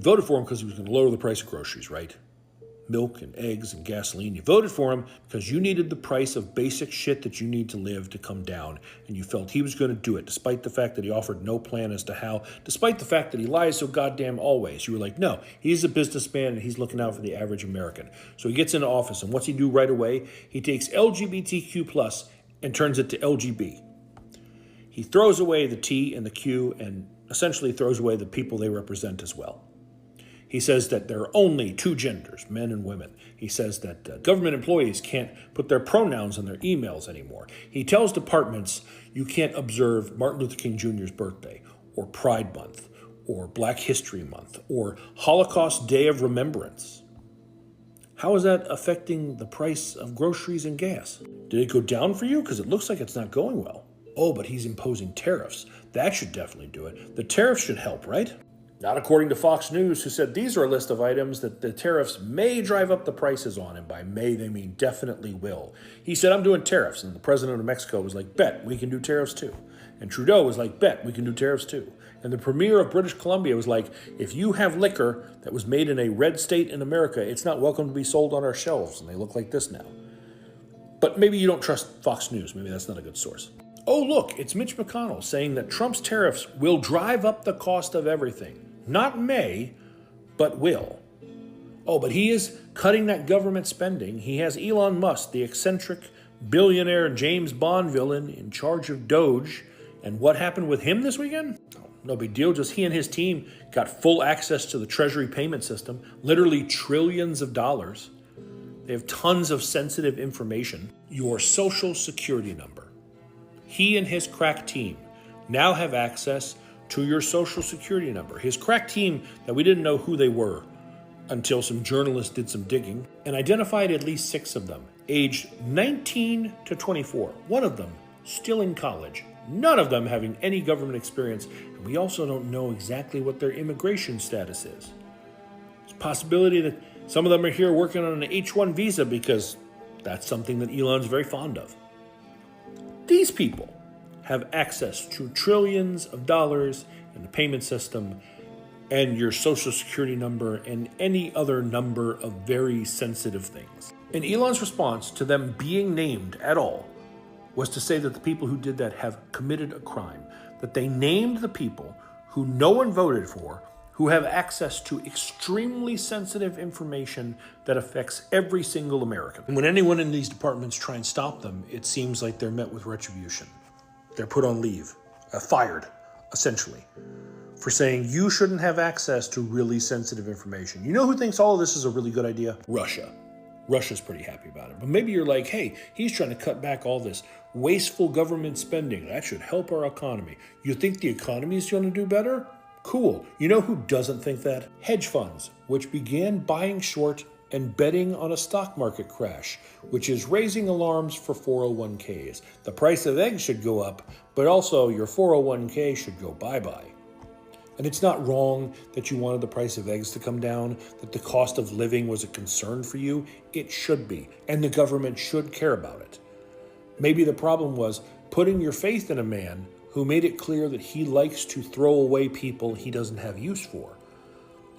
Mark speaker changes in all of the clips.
Speaker 1: You voted for him because he was going to lower the price of groceries, right? Milk and eggs and gasoline. You voted for him because you needed the price of basic shit that you need to live to come down, and you felt he was going to do it, despite the fact that he offered no plan as to how, despite the fact that he lies so goddamn always. You were like, no, he's a businessman and he's looking out for the average American. So he gets into office, and what's he do right away? He takes LGBTQ plus and turns it to LGB. He throws away the T and the Q and essentially throws away the people they represent as well. He says that there are only two genders, men and women. He says that government employees can't put their pronouns on their emails anymore. He tells departments you can't observe Martin Luther King Jr.'s birthday, or Pride Month, or Black History Month, or Holocaust Day of Remembrance. How is that affecting the price of groceries and gas? Did it go down for you? Because it looks like it's not going well. Oh, but he's imposing tariffs. That should definitely do it. The tariffs should help, right? Not according to Fox News, who said these are a list of items that the tariffs may drive up the prices on, and by may they mean definitely will. He said, I'm doing tariffs, and the president of Mexico was like, bet, we can do tariffs too. And Trudeau was like, bet, we can do tariffs too. And the premier of British Columbia was like, if you have liquor that was made in a red state in America, it's not welcome to be sold on our shelves, and they look like this now. But maybe you don't trust Fox News. Maybe that's not a good source. Oh, look, it's Mitch McConnell saying that Trump's tariffs will drive up the cost of everything. Not may, but will. Oh, but he is cutting that government spending. He has Elon Musk, the eccentric billionaire James Bond villain, in charge of Doge. And what happened with him this weekend? Oh, no big deal. Just he and his team got full access to the Treasury payment system, literally trillions of dollars. They have tons of sensitive information. Your social security number. He and his crack team now have access to your social security number. His crack team that we didn't know who they were until some journalists did some digging and identified at least 6 of them, aged 19 to 24. One of them still in college, none of them having any government experience, and we also don't know exactly what their immigration status is. There's a possibility that some of them are here working on an H-1 visa because that's something that Elon's very fond of. These people have access to trillions of dollars in the payment system and your social security number and any other number of very sensitive things. And Elon's response to them being named at all was to say that the people who did that have committed a crime, that they named the people who no one voted for, who have access to extremely sensitive information that affects every single American. And when anyone in these departments try and stop them, it seems like they're met with retribution. They're put on leave, fired, essentially, for saying you shouldn't have access to really sensitive information. You know who thinks all of this is a really good idea? Russia. Russia's pretty happy about it. But maybe you're like, hey, he's trying to cut back all this wasteful government spending. That should help our economy. You think the economy is going to do better? Cool. You know who doesn't think that? Hedge funds, which began buying short and betting on a stock market crash, which is raising alarms for 401ks. The price of eggs should go up, but also your 401k should go bye-bye. And it's not wrong that you wanted the price of eggs to come down, that the cost of living was a concern for you. It should be, and the government should care about it. Maybe the problem was putting your faith in a man who made it clear that he likes to throw away people he doesn't have use for,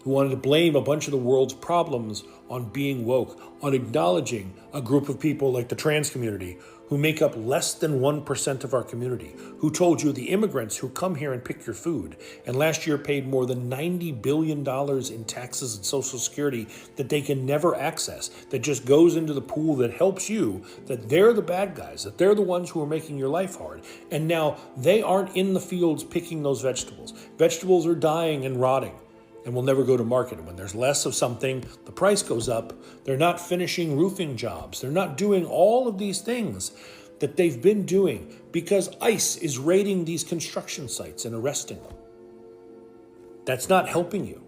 Speaker 1: who wanted to blame a bunch of the world's problems on being woke, on acknowledging a group of people like the trans community who make up less than 1% of our community, who told you the immigrants who come here and pick your food and last year paid more than $90 billion in taxes and Social Security that they can never access, that just goes into the pool that helps you, that they're the bad guys, that they're the ones who are making your life hard. And now they aren't in the fields picking those vegetables. Vegetables are dying and rotting and will never go to market. And when there's less of something, the price goes up. They're not finishing roofing jobs. They're not doing all of these things that they've been doing because ICE is raiding these construction sites and arresting them. That's not helping you.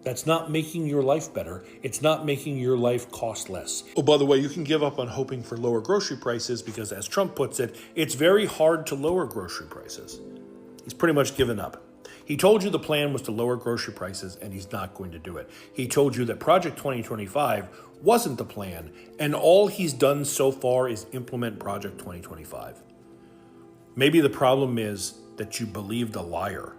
Speaker 1: That's not making your life better. It's not making your life cost less. Oh, by the way, you can give up on hoping for lower grocery prices because, as Trump puts it, it's very hard to lower grocery prices. He's pretty much given up. He told you the plan was to lower grocery prices, and he's not going to do it. He told you that Project 2025 wasn't the plan, and all he's done so far is implement Project 2025. Maybe the problem is that you believed a liar.